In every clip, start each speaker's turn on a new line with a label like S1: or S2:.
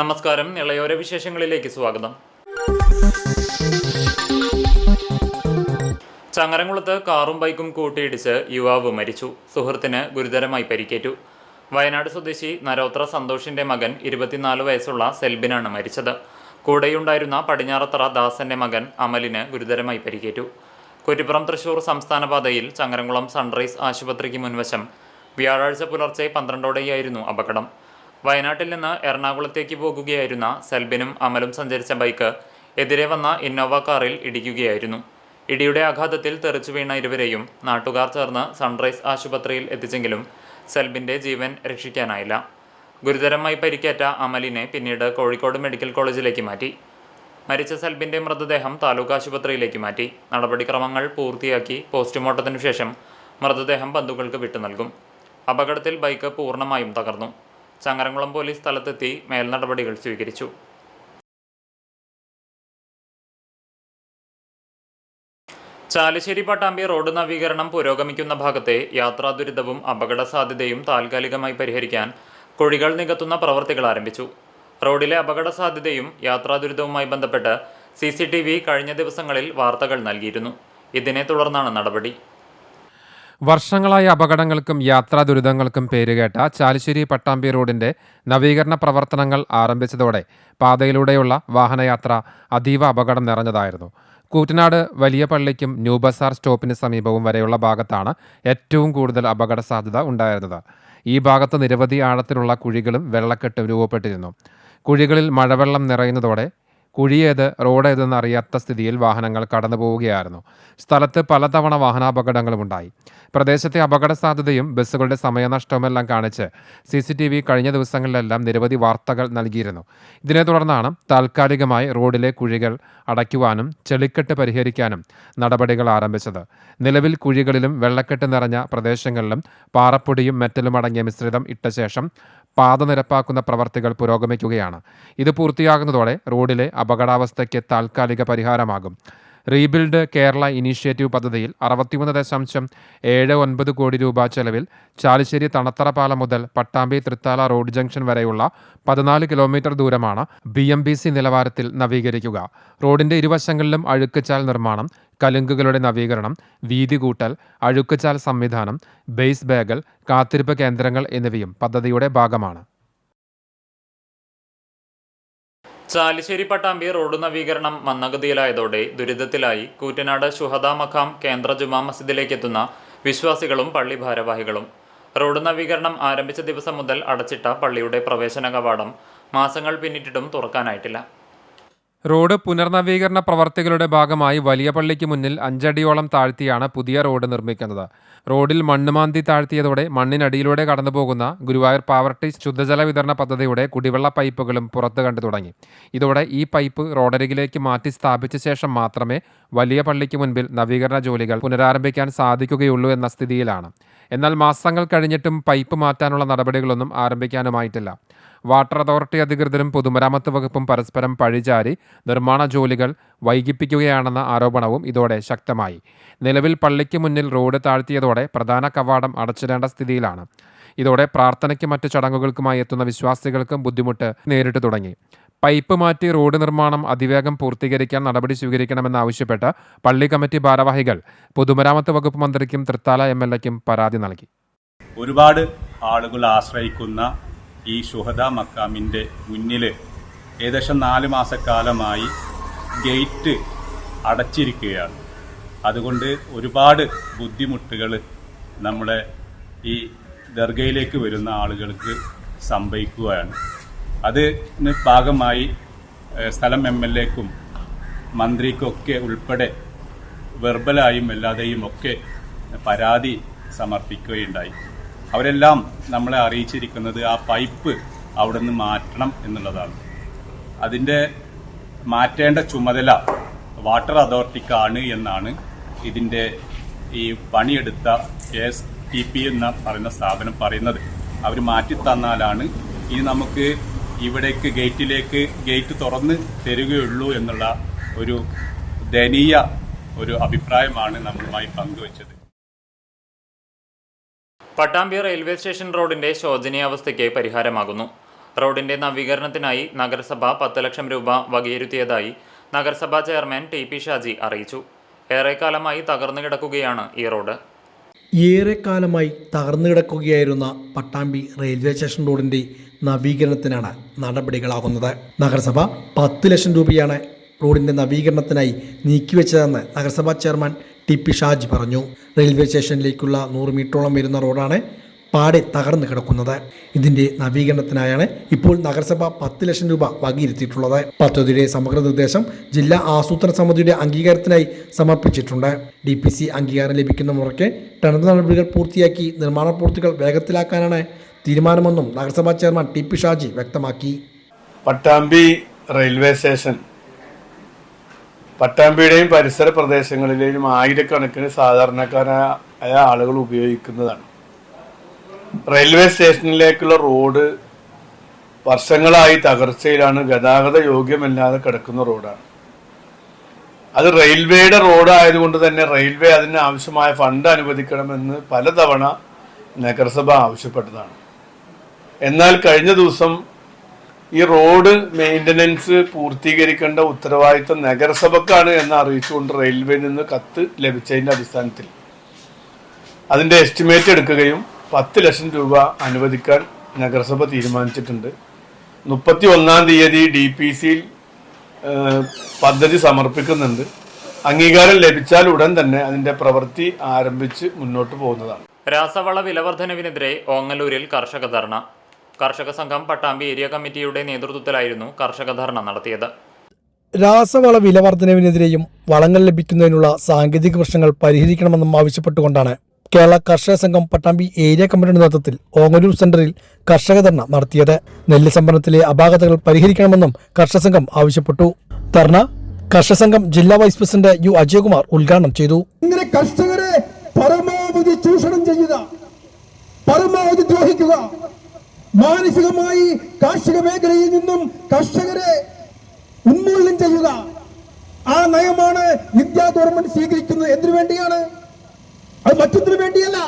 S1: നമസ്കാരം. ഇളയോര വിശേഷങ്ങളിലേക്ക് സ്വാഗതം. ചങ്ങരംകുളത്ത് കാറും ബൈക്കും കൂട്ടിയിടിച്ച് യുവാവ് മരിച്ചു. സുഹൃത്തിന് ഗുരുതരമായി പരിക്കേറ്റു. വയനാട് സ്വദേശി നരോത്ര സന്തോഷിന്റെ മകൻ 24 വയസ്സുള്ള സെൽബിനാണ് മരിച്ചത്. കൂടെയുണ്ടായിരുന്ന പടിഞ്ഞാറത്തറ ദാസന്റെ മകൻ അമലിന് ഗുരുതരമായി പരിക്കേറ്റു. കുറ്റിപ്പുറം തൃശൂർ സംസ്ഥാന പാതയിൽ ചങ്ങരംകുളം സൺറൈസ് ആശുപത്രിക്ക് മുൻവശം വ്യാഴാഴ്ച പുലർച്ചെ 12ഓടെയായിരുന്നു അപകടം. വയനാട്ടിൽ നിന്ന് എറണാകുളത്തേക്ക് പോകുകയായിരുന്ന സെൽബിനും അമലും സഞ്ചരിച്ച ബൈക്ക് എതിരെ വന്ന ഇന്നോവ കാറിൽ ഇടിക്കുകയായിരുന്നു. ഇടിയുടെ ആഘാതത്തിൽ തെറിച്ചു വീണ ഇരുവരെയും നാട്ടുകാർ ചേർന്ന് സൺറൈസ് ആശുപത്രിയിൽ എത്തിച്ചെങ്കിലും സെൽബിൻ്റെ ജീവൻ രക്ഷിക്കാനായില്ല. ഗുരുതരമായി പരിക്കേറ്റ അമലിനെ പിന്നീട് കോഴിക്കോട് മെഡിക്കൽ കോളേജിലേക്ക് മാറ്റി. മരിച്ച സെൽബിൻ്റെ മൃതദേഹം താലൂക്ക് ആശുപത്രിയിലേക്ക് മാറ്റി. നടപടിക്രമങ്ങൾ പൂർത്തിയാക്കി പോസ്റ്റ്മോർട്ടത്തിനു ശേഷം മൃതദേഹം ബന്ധുക്കൾക്ക് വിട്ടു നൽകും. അപകടത്തിൽ ബൈക്ക് പൂർണ്ണമായും തകർന്നു. ചങ്ങരംകുളം പോലീസ് സ്ഥലത്തെത്തി മേൽനടപടികൾ സ്വീകരിച്ചു. ചാലിശ്ശേരി പട്ടാമ്പി റോഡ് നവീകരണം പുരോഗമിക്കുന്ന ഭാഗത്തെ യാത്രാ ദുരിതവും അപകട സാധ്യതയും താൽക്കാലികമായി പരിഹരിക്കാൻ കുഴികൾ നികത്തുന്ന പ്രവൃത്തികൾ ആരംഭിച്ചു. റോഡിലെ അപകട സാധ്യതയും യാത്രാ ദുരിതവുമായി ബന്ധപ്പെട്ട് CCTV കഴിഞ്ഞ ദിവസങ്ങളിൽ വാർത്തകൾ നൽകിയിരുന്നു. ഇതിനെ തുടർന്നാണ് നടപടി.
S2: വർഷങ്ങളായ അപകടങ്ങൾക്കും യാത്രാ ദുരിതങ്ങൾക്കും പേരുകേട്ട ചാലിശ്ശേരി പട്ടാമ്പി റോഡിന്റെ നവീകരണ പ്രവർത്തനങ്ങൾ ആരംഭിച്ചതോടെ പാതയിലൂടെയുള്ള വാഹനയാത്ര അതീവ അപകടം നിറഞ്ഞതായിരുന്നു. കൂറ്റനാട് വലിയ പള്ളിക്കും ന്യൂ ബസാർ സ്റ്റോപ്പിന് സമീപവും വരെയുള്ള ഭാഗത്താണ് ഏറ്റവും കൂടുതൽ അപകട സാധ്യത ഉണ്ടായിരുന്നത്. ഈ ഭാഗത്ത് നിരവധി ആഴത്തിലുള്ള കുഴികളും വെള്ളക്കെട്ടും രൂപപ്പെട്ടിരുന്നു. കുഴികളിൽ മഴവെള്ളം നിറയുന്നതോടെ കുഴിയേത് റോഡേതെന്ന് അറിയാത്ത സ്ഥിതിയിൽ വാഹനങ്ങൾ കടന്നു പോവുകയായിരുന്നു. സ്ഥലത്ത് പലതവണ വാഹനാപകടങ്ങളുമുണ്ടായി. പ്രദേശത്തെ അപകട സാധ്യതയും ബസ്സുകളുടെ സമയനഷ്ടവുമെല്ലാം കാണിച്ച് CCTV കഴിഞ്ഞ ദിവസങ്ങളിലെല്ലാം നിരവധി വാർത്തകൾ നൽകിയിരുന്നു. ഇതിനെ തുടർന്നാണ് താൽക്കാലികമായി റോഡിലെ കുഴികൾ അടയ്ക്കുവാനും ചെളിക്കെട്ട് പരിഹരിക്കാനും നടപടികൾ ആരംഭിച്ചത്. നിലവിൽ കുഴികളിലും വെള്ളക്കെട്ട് നിറഞ്ഞ പ്രദേശങ്ങളിലും പാറപ്പൊടിയും മെറ്റലും അടങ്ങിയ മിശ്രിതം ഇട്ട ശേഷം പാത നിരപ്പാക്കുന്ന പ്രവർത്തികൾ പുരോഗമിക്കുകയാണ്. ഇത് പൂർത്തിയാകുന്നതോടെ റോഡിലെ അപകടാവസ്ഥയ്ക്ക് താൽക്കാലിക പരിഹാരമാകും. റീബിൽഡ് കേരള ഇനീഷ്യേറ്റീവ് പദ്ധതിയിൽ 61.79 കോടി രൂപ ചെലവിൽ ചാലിശ്ശേരി തണത്തറ പാലം മുതൽ പട്ടാമ്പി തൃത്താല റോഡ് ജംഗ്ഷൻ വരെയുള്ള 14 കിലോമീറ്റർ ദൂരമാണ് BMBC നിലവാരത്തിൽ നവീകരിക്കുക. റോഡിന്റെ ഇരുവശങ്ങളിലും അഴുക്കുചാൽ നിർമ്മാണം, കലുങ്കുകളുടെ നവീകരണം, വീതി കൂട്ടൽ, അഴുക്കുചാൽ സംവിധാനം, ബേസ് ബാഗൽ, കാത്തിരിപ്പ് കേന്ദ്രങ്ങൾ എന്നിവയും പദ്ധതിയുടെ ഭാഗമാണ്.
S1: ചാലിശ്ശേരി പട്ടാമ്പി റോഡ് നവീകരണം മന്ദഗതിയിലായതോടെ ദുരിതത്തിലായി കൂറ്റനാട് ശുഹദാ മഖാം കേന്ദ്ര ജുമാ മസ്ജിദിലേക്കെത്തുന്ന വിശ്വാസികളും പള്ളി ഭാരവാഹികളും. റോഡ് നവീകരണം ആരംഭിച്ച ദിവസം മുതൽ അടച്ചിട്ട പള്ളിയുടെ പ്രവേശന കവാടം മാസങ്ങൾ പിന്നിട്ടിട്ടും തുറക്കാനായിട്ടില്ല.
S2: റോഡ് പുനർനവീകരണ പ്രവർത്തികളുടെ ഭാഗമായി വലിയ പള്ളിക്ക് മുന്നിൽ 5 അടിയോളം താഴ്ത്തിയാണ് പുതിയ റോഡ് നിർമ്മിക്കുന്നത്. റോഡിൽ മണ്ണുമാന്തി താഴ്ത്തിയതോടെ മണ്ണിനടിയിലൂടെ കടന്നുപോകുന്ന ഗുരുവായൂർ പാവർട്ടി ശുദ്ധജല വിതരണ പദ്ധതിയുടെ കുടിവെള്ള പൈപ്പുകളും പുറത്തു കണ്ടു തുടങ്ങി. ഇതോടെ ഈ പൈപ്പ് റോഡരികിലേക്ക് മാറ്റി സ്ഥാപിച്ച ശേഷം മാത്രമേ വലിയ പള്ളിക്ക് മുൻപിൽ നവീകരണ ജോലികൾ പുനരാരംഭിക്കാൻ സാധിക്കുകയുള്ളൂ എന്ന സ്ഥിതിയിലാണ്. എന്നാൽ മാസങ്ങൾ കഴിഞ്ഞിട്ടും പൈപ്പ് മാറ്റാനുള്ള നടപടികളൊന്നും ആരംഭിക്കാനുമായിട്ടില്ല. വാട്ടർ അതോറിറ്റി അധികൃതരും പൊതുമരാമത്ത് വകുപ്പും പരസ്പരം പഴിചാരി നിർമ്മാണ ജോലികൾ വൈകിപ്പിക്കുകയാണെന്ന ആരോപണവും ഇതോടെ ശക്തമായി. നിലവിൽ പള്ളിക്ക് മുന്നിൽ റോഡ് താഴ്ത്തിയതോടെ പ്രധാന കവാടം അടച്ചിടേണ്ട സ്ഥിതിയിലാണ്. ഇതോടെ പ്രാർത്ഥനയ്ക്കും മറ്റു ചടങ്ങുകൾക്കുമായി എത്തുന്ന വിശ്വാസികൾക്കും ബുദ്ധിമുട്ട് നേരിട്ട് തുടങ്ങി. പൈപ്പ് മാറ്റി റോഡ് നിർമ്മാണം അതിവേഗം പൂർത്തീകരിക്കാൻ നടപടി സ്വീകരിക്കണമെന്നാവശ്യപ്പെട്ട് പള്ളി കമ്മിറ്റി ഭാരവാഹികൾ പൊതുമരാമത്ത് വകുപ്പ് മന്ത്രിക്കും തൃത്താല MLAയ്ക്കും പരാതി നൽകി.
S3: ഒരുപാട് ആളുകൾ ആശ്രയിക്കുന്ന ഈ ശുഹദാ മഖാമിൻ്റെ മുന്നിൽ ഏകദേശം 4 മാസക്കാലമായി ഗേറ്റ് അടച്ചിരിക്കുകയാണ്. അതുകൊണ്ട് ഒരുപാട് ബുദ്ധിമുട്ടുകൾ നമ്മുടെ ഈ ദർഗയിലേക്ക് വരുന്ന ആളുകൾക്ക് സംഭവിക്കുകയാണ്. അതിന് ഭാഗമായി സ്ഥലം MLAയ്ക്കും മന്ത്രിക്കൊക്കെ ഉൾപ്പെടെ വെർബലായും അല്ലാതെയും ഒക്കെ പരാതി സമർപ്പിക്കുകയുണ്ടായി. അവരെല്ലാം നമ്മളെ അറിയിച്ചിരിക്കുന്നത് ആ പൈപ്പ് അവിടെ നിന്ന് മാറ്റണം എന്നുള്ളതാണ്. അതിൻ്റെ മാറ്റേണ്ട ചുമതല വാട്ടർ അതോറിറ്റിക്കാണ് എന്നാണ് ഇതിൻ്റെ ഈ പണിയെടുത്ത KSTP എന്ന് പറയുന്ന സ്ഥാപനം പറയുന്നത്. അവർ മാറ്റിത്തന്നാലാണ് ഇനി നമുക്ക് ഇവിടേക്ക് ഗേറ്റ് തുറന്ന് തരികയുള്ളൂ എന്നുള്ള ഒരു ദയനീയ ഒരു അഭിപ്രായമാണ് നമ്മളുമായി പങ്കുവച്ചത്.
S1: പട്ടാമ്പി റെയിൽവേ സ്റ്റേഷൻ റോഡിന്റെ ശോചനീയാവസ്ഥയ്ക്ക് പരിഹാരമാകുന്നു. റോഡിന്റെ നവീകരണത്തിനായി നഗരസഭ 10 ലക്ഷം രൂപ വകയിരുത്തിയതായി നഗരസഭാ ചെയർമാൻ ടി.പി. ഷാജി അറിയിച്ചു. ഏറെക്കാലമായി തകർന്നു കിടക്കുകയാണ് ഈ റോഡ്.
S4: ഏറെക്കാലമായി തകർന്നു കിടക്കുകയായിരുന്ന പട്ടാമ്പി റെയിൽവേ സ്റ്റേഷൻ റോഡിന്റെ നവീകരണത്തിനാണ് നടപടികളാകുന്നത്. നഗരസഭ 10 ലക്ഷം രൂപയാണ് റോഡിന്റെ നവീകരണത്തിനായി നീക്കിവെച്ചതെന്ന് നഗരസഭാ ചെയർമാൻ ടി.പി. ഷാജി പറഞ്ഞു. റെയിൽവേ സ്റ്റേഷനിലേക്കുള്ള 100 മീറ്ററോളം വരുന്ന റോഡാണ് പാടെ തകർന്നു കിടക്കുന്നത്. ഇതിന്റെ നവീകരണത്തിനായാണ് ഇപ്പോൾ നഗരസഭ 10 ലക്ഷം രൂപ വകയിരുത്തിയിട്ടുള്ളത്. പദ്ധതിയുടെ സമഗ്ര നിർദ്ദേശം ജില്ലാ ആസൂത്രണ സമിതിയുടെ അംഗീകാരത്തിനായി സമർപ്പിച്ചിട്ടുണ്ട്. DPC അംഗീകാരം ലഭിക്കുന്ന മുറയ്ക്ക് ടെൻഡർ നടപടികൾ പൂർത്തിയാക്കി നിർമ്മാണ പ്രവൃത്തികൾ വേഗത്തിലാക്കാനാണ് തീരുമാനമെന്നും നഗരസഭാ ചെയർമാൻ ടി.പി. ഷാജി വ്യക്തമാക്കി.
S5: പട്ടാമ്പി റെയിൽവേ സ്റ്റേഷൻ പട്ടാമ്പിയുടെയും പരിസര പ്രദേശങ്ങളിലെയും ആയിരക്കണക്കിന് സാധാരണക്കാരായ ആളുകൾ ഉപയോഗിക്കുന്നതാണ്. റെയിൽവേ സ്റ്റേഷനിലേക്കുള്ള റോഡ് വർഷങ്ങളായി തകർച്ചയിലാണ്. ഗതാഗത യോഗ്യമല്ലാതെ കിടക്കുന്ന റോഡാണ്. അത് റെയിൽവേയുടെ റോഡ് ആയതുകൊണ്ട് തന്നെ റെയിൽവേ അതിന് ആവശ്യമായ ഫണ്ട് അനുവദിക്കണമെന്ന് പലതവണ നഗരസഭ ആവശ്യപ്പെട്ടതാണ്. എന്നാൽ കഴിഞ്ഞ ദിവസം ഈ റോഡ് മെയിൻ്റനൻസ് പൂർത്തീകരിക്കേണ്ട ഉത്തരവാദിത്തം നഗരസഭക്കാണ് എന്ന് അറിയിച്ചുകൊണ്ട് റെയിൽവേയിൽ നിന്ന് കത്ത് ലഭിച്ചതിൻ്റെ അടിസ്ഥാനത്തിൽ അതിൻ്റെ എസ്റ്റിമേറ്റ് എടുക്കുകയും 10 ലക്ഷം രൂപ അനുവദിക്കാൻ നഗരസഭ തീരുമാനിച്ചിട്ടുണ്ട്. 31-ാം തീയതി DPCയിൽ പദ്ധതി സമർപ്പിക്കുന്നുണ്ട്. അംഗീകാരം ലഭിച്ചാൽ ഉടൻ തന്നെ അതിൻ്റെ പ്രവൃത്തി ആരംഭിച്ച് മുന്നോട്ട് പോകുന്നതാണ്.
S1: രാസവള വിലവർദ്ധനവിനെതിരെ ഓങ്ങല്ലൂരിൽ കർഷക ധർണ. കർഷക സംഘം പട്ടാമ്പി ഏരിയ കമ്മിറ്റിയുടെ നേതൃത്വത്തിലായിരുന്നു കർഷക ധർണ നടത്തിയത്.
S4: രാസവള വിലവർദ്ധനവിനെതിരെയും വളങ്ങൾ ലഭിക്കുന്നതിനുള്ള സാങ്കേതിക പ്രശ്നങ്ങൾ പരിഹരിക്കണമെന്നും ആവശ്യപ്പെട്ടുകൊണ്ടാണ് കേരള കർഷക സംഘം പട്ടാമ്പി ഏരിയ കമ്മിറ്റിയുടെ നേതൃത്വത്തിൽ ഓങ്ങല്ലൂർ സെന്ററിൽ കർഷക ധർണ നടത്തിയത്. നെല്ല് സംഭരണത്തിലെ അപാകതകൾ പരിഹരിക്കണമെന്നും കർഷക സംഘം ആവശ്യപ്പെട്ടു. ധർണ കർഷക സംഘം ജില്ലാ വൈസ് പ്രസിഡന്റ് യു അജയകുമാർ ഉദ്ഘാടനം ചെയ്തു.
S6: ഇങ്ങനെ കർഷകരെ പരമാവധി ചൂഷണം ചെയ്യുക, പരമാവധി ദ്രോഹിക്കുക, മാനസികമായി കാർഷിക മേഖലയിൽ നിന്നും കർഷകരെ ഉന്മൂലനം ചെയ്യുക, ആ നയമാണ് ഇന്ത്യ ഗവൺമെന്റ് സ്വീകരിക്കുന്നത്. എന്തിനു വേണ്ടിയാണ്? അത് മറ്റൊന്നിനു വേണ്ടിയല്ല.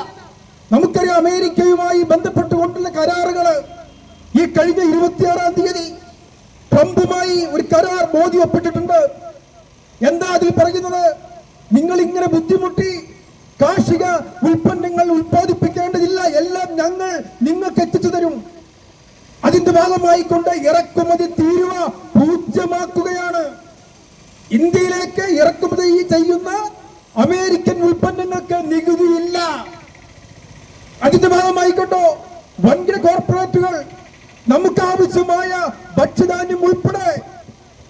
S6: നമുക്കറിയാം, അമേരിക്കയുമായി ബന്ധപ്പെട്ടുകൊണ്ടുള്ള കരാറുകള് ഈ കഴിഞ്ഞ 26-ാം തീയതി ട്രംപുമായി ഒരു കരാർ മോദി ഒപ്പിട്ടിട്ടുണ്ട്. എന്താ അതിൽ പറയുന്നത്? നിങ്ങൾ ഇങ്ങനെ ബുദ്ധിമുട്ടി കാർഷിക ഉൽപ്പന്നങ്ങൾ ഉൽപ്പാദിപ്പിക്കേണ്ടതില്ല, എല്ലാം ഞങ്ങൾ നിങ്ങൾക്ക് എത്തിച്ചു തരും. അതിന്റെ ഭാഗമായിക്കൊണ്ട് ഇറക്കുമതി തീരുവ പൂജ്യമാക്കുകയാണ്. ഇന്ത്യയിലേക്ക് ഇറക്കുമതി ചെയ്യുന്ന അമേരിക്കൻ ഉൽപ്പന്നങ്ങൾക്ക് നികുതിയില്ല. അതിന്റെ ഭാഗമായിക്കൊണ്ടോ വൻകിട കോർപ്പറേറ്റുകൾ നമുക്ക് ആവശ്യമായ ഭക്ഷ്യധാന്യം ഉൾപ്പെടെ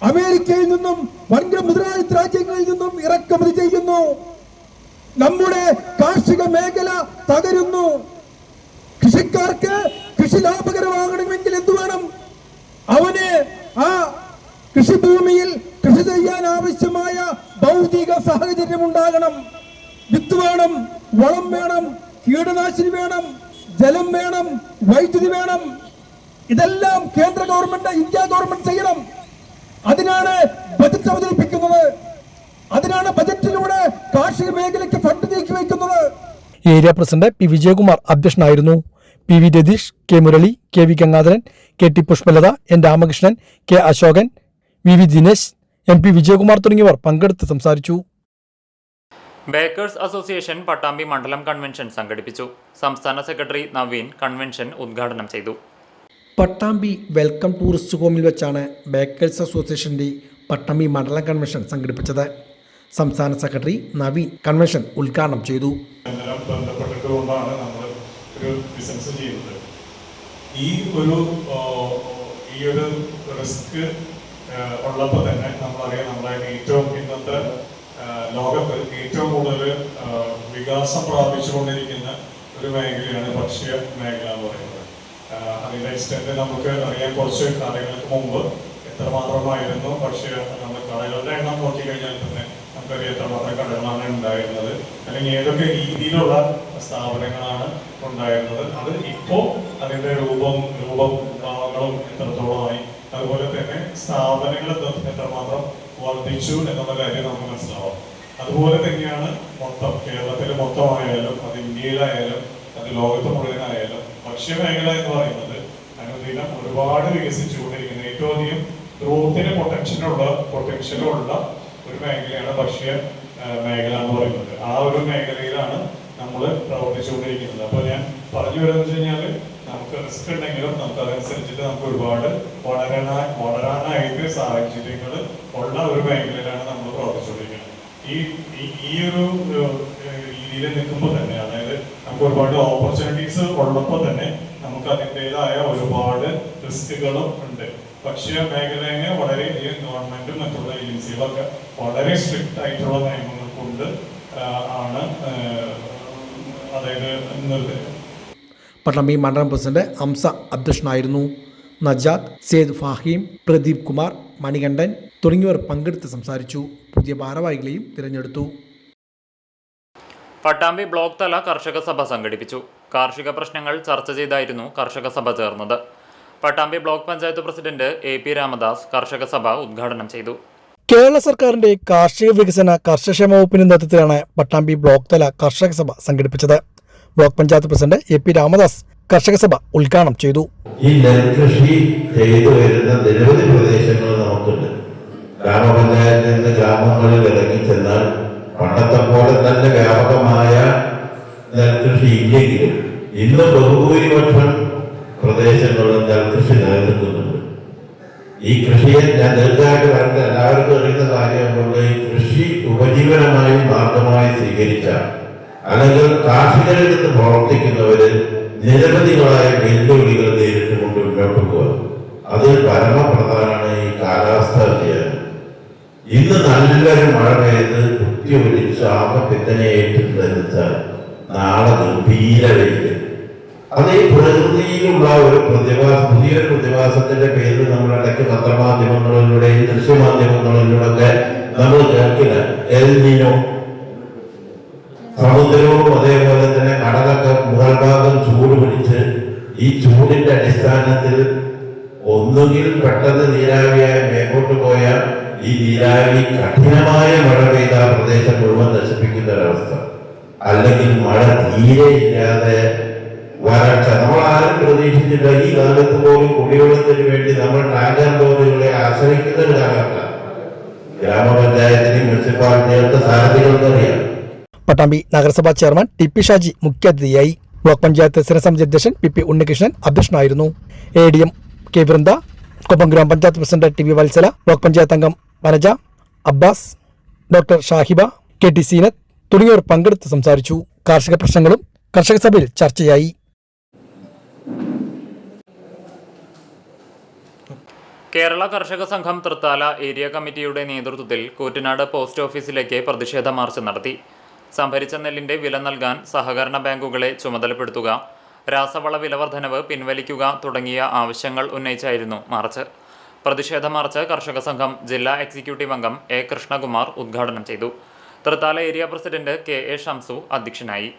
S6: അമേരിക്കയിൽ നിന്നും വൻകിട മുതലാളിത്ത രാജ്യങ്ങളിൽ നിന്നും ഇറക്കുമതി ചെയ്യുന്നു. നമ്മുടെ കാർഷിക മേഖല തകരുന്നു. കൃഷിക്കാർക്ക് കൃഷി ലാഭകരമാകണമെങ്കിൽ എന്തു വേണം? അവന് ആ കൃഷിഭൂമിയിൽ കൃഷി ചെയ്യാൻ ആവശ്യമായ ഭൗതിക സാഹചര്യം ഉണ്ടാകണം. വിത്ത് വേണം, വളം വേണം, കീടനാശിനി വേണം, ജലം വേണം, വൈദ്യുതി വേണം. ഇതെല്ലാം കേന്ദ്ര ഗവൺമെന്റ്, ഇന്ത്യ ഗവൺമെന്റ് ചെയ്യണം. അതിനാണ് ബജറ്റ് അവതരിപ്പിക്കുന്നത്. അതിനാണ് ബജറ്റിലൂടെ കാർഷിക മേഖലയ്ക്ക് ഫണ്ട് നീക്കിവെക്കുന്നത്.
S4: ഏരിയ പ്രസിഡന്റ് പി വിജയകുമാർ അധ്യക്ഷനായിരുന്നു. P V Ratheesh, K Murali, K V Gangadharan, K T Pushpalatha, N Ramakrishnan, K Ashokan, V V Dinesh, M P Vijayakumar തുടങ്ങിയവർ പങ്കെടുത്ത് സംസാരിച്ചു.
S1: ബേക്കേഴ്സ് അസോസിയേഷൻ പട്ടാമ്പി മണ്ഡലം കൺവെൻഷൻ സംഘടിപ്പിച്ചു. സംസ്ഥാന സെക്രട്ടറി നവീൻ കൺവെൻഷൻ ഉദ്ഘാടനം ചെയ്തു.
S4: പട്ടാമ്പി വെൽക്കം ടൂറിസ്റ്റ് ഹോമിൽ വെച്ചാണ് ബേക്കേഴ്സ് അസോസിയേഷന്റെ പട്ടാമ്പി മണ്ഡലം കൺവെൻഷൻ സംഘടിപ്പിച്ചത്. സംസ്ഥാന സെക്രട്ടറി നവീൻ കൺവെൻഷൻ ഉദ്ഘാടനം ചെയ്തു.
S7: ബന്ധപ്പെട്ടിട്ടുകൊണ്ടാണ് നമ്മൾ ഒരു ബിസിനസ് ചെയ്യുന്നത്. ഈ ഒരു റിസ്ക് ഉള്ളപ്പോൾ തന്നെ നമ്മളറിയാം, നമ്മളെ ഏറ്റവും ഇന്നത്തെ ലോകത്ത് ഏറ്റവും കൂടുതൽ വികാസം പ്രാപിച്ചുകൊണ്ടിരിക്കുന്ന ഒരു മേഖലയാണ് ഭക്ഷ്യ മേഖല എന്ന് പറയുന്നത്. അതിൻ്റെ എക്സ്റ്റെൻറ്റ് നമുക്ക് അറിയാം. കുറച്ച് കാലങ്ങൾക്ക് മുമ്പ് എത്രമാത്രമായിരുന്നു നമ്മൾ കടകളുടെ എണ്ണം നോക്കിക്കഴിഞ്ഞാൽ തന്നെ നമുക്കറിയാം എത്രമാത്രം കടകളാണ് ഉണ്ടായിരുന്നത്, അല്ലെങ്കിൽ ഏതൊക്കെ രീതിയിലുള്ള സ്ഥാപനങ്ങളാണ് ഉണ്ടായിരുന്നത്. അത് ഇപ്പോൾ അതിൻ്റെ രൂപഭാവങ്ങളും എത്രത്തോളമായി, അതുപോലെ തന്നെ സ്ഥാപനങ്ങൾ എത്രമാത്രം വർദ്ധിച്ചു എന്നുള്ള കാര്യം നമുക്ക് മനസ്സിലാവാം. അതുപോലെ തന്നെയാണ് കേരളത്തിൽ മൊത്തമായാലും, അത് ഇന്ത്യയിലായാലും, അത് ലോകത്ത് മുഴുവനായാലും ഭക്ഷ്യമേഖല എന്ന് പറയുന്നത് പ്രതിദിനം ഒരുപാട് വികസിച്ചുകൊണ്ടിരിക്കുന്ന ഏറ്റവും അധികം ഗ്രോത്തിന് പൊട്ടൻഷ്യലുള്ള ഒരു മേഖലയാണ് ഭക്ഷ്യ മേഖല എന്ന് പറയുന്നത്. ആ ഒരു മേഖലയിലാണ് നമ്മൾ പ്രവർത്തിച്ചുകൊണ്ടിരിക്കുന്നത്. അപ്പോൾ ഞാൻ പറഞ്ഞു വരുന്നത് വെച്ച് കഴിഞ്ഞാൽ നമുക്ക് റിസ്ക് ഉണ്ടെങ്കിലും നമുക്ക് അതനുസരിച്ചിട്ട് നമുക്ക് ഒരുപാട് വളരാനായിട്ട് സാഹചര്യങ്ങൾ ഉള്ള ഒരു മേഖലയിലാണ് നമ്മൾ പ്രവർത്തിച്ചുകൊണ്ടിരിക്കുന്നത്. ഈ ഒരു രീതിയിൽ നിൽക്കുമ്പോൾ തന്നെ, അതായത് നമുക്ക് ഒരുപാട് ഓപ്പർച്യൂണിറ്റീസ് ഉള്ളപ്പോൾ തന്നെ നമുക്ക് അതിൻ്റെതായ ഒരുപാട് റിസ്കുകളും ഉണ്ട്. ഭക്ഷ്യ മേഖലയെ വളരെയധികം ഗവൺമെന്റും മറ്റുള്ള ഏജൻസികളൊക്കെ വളരെ സ്ട്രിക്റ്റ് ആയിട്ടുള്ള നിയമങ്ങൾ കൊണ്ട് ആണ് അതായത്
S4: പട്ടാമ്പി മണ്ഡലം പ്രസിഡന്റ് ഹംസ അധ്യക്ഷനായിരുന്നു. നജാദ്, സെയ്ദ് ഫാഹിം, പ്രദീപ് കുമാർ, മണികണ്ഠൻ തുടങ്ങിയവർ പങ്കെടുത്ത് സംസാരിച്ചു. പുതിയ ഭാരവാഹികളെയും തിരഞ്ഞെടുത്തു.
S1: പട്ടാമ്പി ബ്ലോക്ക് തല കർഷക സഭ സംഘടിപ്പിച്ചു. കാർഷിക പ്രശ്നങ്ങൾ ചർച്ച ചെയ്തായിരുന്നു കർഷക സഭ ചേർന്നത്. Pattambi block panchayat president AP Ramadas കർഷക സഭ ഉദ്ഘാടനം ചെയ്തു.
S4: കേരള സർക്കാരിന്റെ കാർഷിക വികസന കർഷകക്ഷേമ വകുപ്പിന്റെ നേതൃത്വത്തിലാണ് പട്ടാമ്പി ബ്ലോക്ക് തല കർഷക സഭ സംഘടിപ്പിച്ചത്. Block panchayat president AP Ramadas കർഷക സഭ ഉദ്ഘാടനം ചെയ്തു.
S8: ഈ നെൽകൃഷി ചെയ്തു വരുന്ന നിരവധി പ്രദേശങ്ങൾ നമുക്കുണ്ട്. ഗ്രാമപഞ്ചായത്തിൽ നിന്ന് ഗ്രാമങ്ങളിൽ ഇറങ്ങി ചെന്നാൽ പണ്ടത്തെ പോലെ തന്നെ വ്യാപകമായ നെൽകൃഷി ഇല്ലെങ്കിലും ഇന്ന് ബഹുഭൂരിപക്ഷം പ്രദേശങ്ങളും നെൽകൃഷി നിലനിൽക്കുന്നുണ്ട്. ഈ കൃഷിയെ ഞാൻ ദീർഘമായിട്ട് പറഞ്ഞ എല്ലാവർക്കും അറിയുന്ന കാര്യമുള്ള ഈ കൃഷി ഉപജീവനമായി മാർഗമായി സ്വീകരിച്ച അല്ലെങ്കിൽ കാർഷിക രംഗത്ത് പ്രവർത്തിക്കുന്നവര് നിരവധികളായ വെല്ലുവിളികൾ നേരിട്ടുകൊണ്ട് മുന്നോട്ട് പോകുക. അതിൽ പരമപ്രധാനമാണ് ഈ കാലാവസ്ഥാ വ്യതിയാനം. ഇന്ന് നല്ലൊരു മഴ പെയ്ത് കുത്തിയൊലിച്ച് ആകെപ്പിത്തനെയേറ്റിട്ടുണ്ടെന്നുവെച്ചാൽ നാളെ ഗംഭീര വെയില്. അത് ഈ പ്രകൃതിയിലുള്ള ഒരു പുതിയൊരു പ്രതിഭാസത്തിന്റെ പേരിൽ നമ്മൾ ഇടയ്ക്ക് പത്രമാധ്യമങ്ങളിലൂടെയും ദൃശ്യമാധ്യമങ്ങളിലൂടെ നമ്മൾ കേൾക്കില്ല. എൽ നിനോ, സമുദ്രവും അതേപോലെ തന്നെ കടലൊക്കെ മുകൾ ഭാഗം ചൂട് പിടിച്ച് ഈ ചൂടിന്റെ അടിസ്ഥാനത്തിൽ ഒന്നുകിൽ പെട്ടെന്ന് നീരാവിയായി മേലോട്ട് പോയാൽ ഈ നീരാവി കഠിനമായ മഴ പെയ്ത പ്രദേശം മുഴുവൻ നശിപ്പിക്കുന്ന ഒരവസ്ഥ, അല്ലെങ്കിൽ മഴ തീരെ ഇല്ലാതെ വരൾച്ച. നമ്മളാരും പ്രതീക്ഷിച്ചില്ല. ഈ കാലത്ത് പോലും കുടിവെള്ളത്തിന് വേണ്ടി നമ്മൾ ടാങ്കർ ലോറികളെ ആശ്രയിക്കുന്ന ഒരു കാലഘട്ട. ഗ്രാമപഞ്ചായത്തിനും മുനിസിപ്പാലിറ്റികൾക്ക് സാരഥികൾക്കറിയാം.
S4: പട്ടാമ്പി നഗരസഭാ ചെയർമാൻ TP ഷാജി മുഖ്യാതിഥിയായി. ബ്ലോക്ക് പഞ്ചായത്ത് സ്ഥിരസമിതി അധ്യക്ഷൻ PP ഉണ്ണികൃഷ്ണൻ അധ്യക്ഷനായിരുന്നു. ADM K Vrinda, Koppam gramapanchayat president TV Vatsala, block panchayat അംഗം വനജ, അബ്ബാസ്, ഡോക്ടർ ഷാഹിബ, KT സീനത്ത് തുടങ്ങിയവർ പങ്കെടുത്ത് സംസാരിച്ചു. കാർഷിക പ്രശ്നങ്ങളും കർഷക സഭയിൽ ചർച്ചയായി.
S1: കേരള കർഷക സംഘം തൃത്താല ഏരിയ കമ്മിറ്റിയുടെ നേതൃത്വത്തിൽ കൂറ്റനാട് പോസ്റ്റ് ഓഫീസിലേക്ക് പ്രതിഷേധ മാർച്ച് നടത്തി. സംഭരിച്ച നെല്ലിന്റെ വില നൽകാൻ സഹകരണ ബാങ്കുകളെ ചുമതലപ്പെടുത്തുക, രാസവള വിലവർദ്ധനവ് പിൻവലിക്കുക തുടങ്ങിയ ആവശ്യങ്ങൾ ഉന്നയിച്ചായിരുന്നു മാർച്ച്. പ്രതിഷേധ മാർച്ച് കർഷക സംഘം ജില്ലാ എക്സിക്യൂട്ടീവ് അംഗം A കൃഷ്ണകുമാർ ഉദ്ഘാടനം ചെയ്തു. Thrithala area president KA Shamsu അധ്യക്ഷനായി.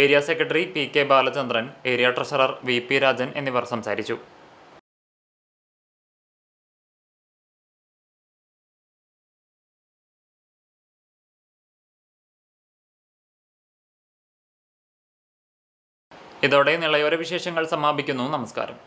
S1: Area secretary PK Balachandran, area treasurer VP Rajan എന്നിവർ സംസാരിച്ചു. ഇതോടെ നിളയോര വിശേഷങ്ങൾ സമാപിക്കുന്നു. നമസ്കാരം.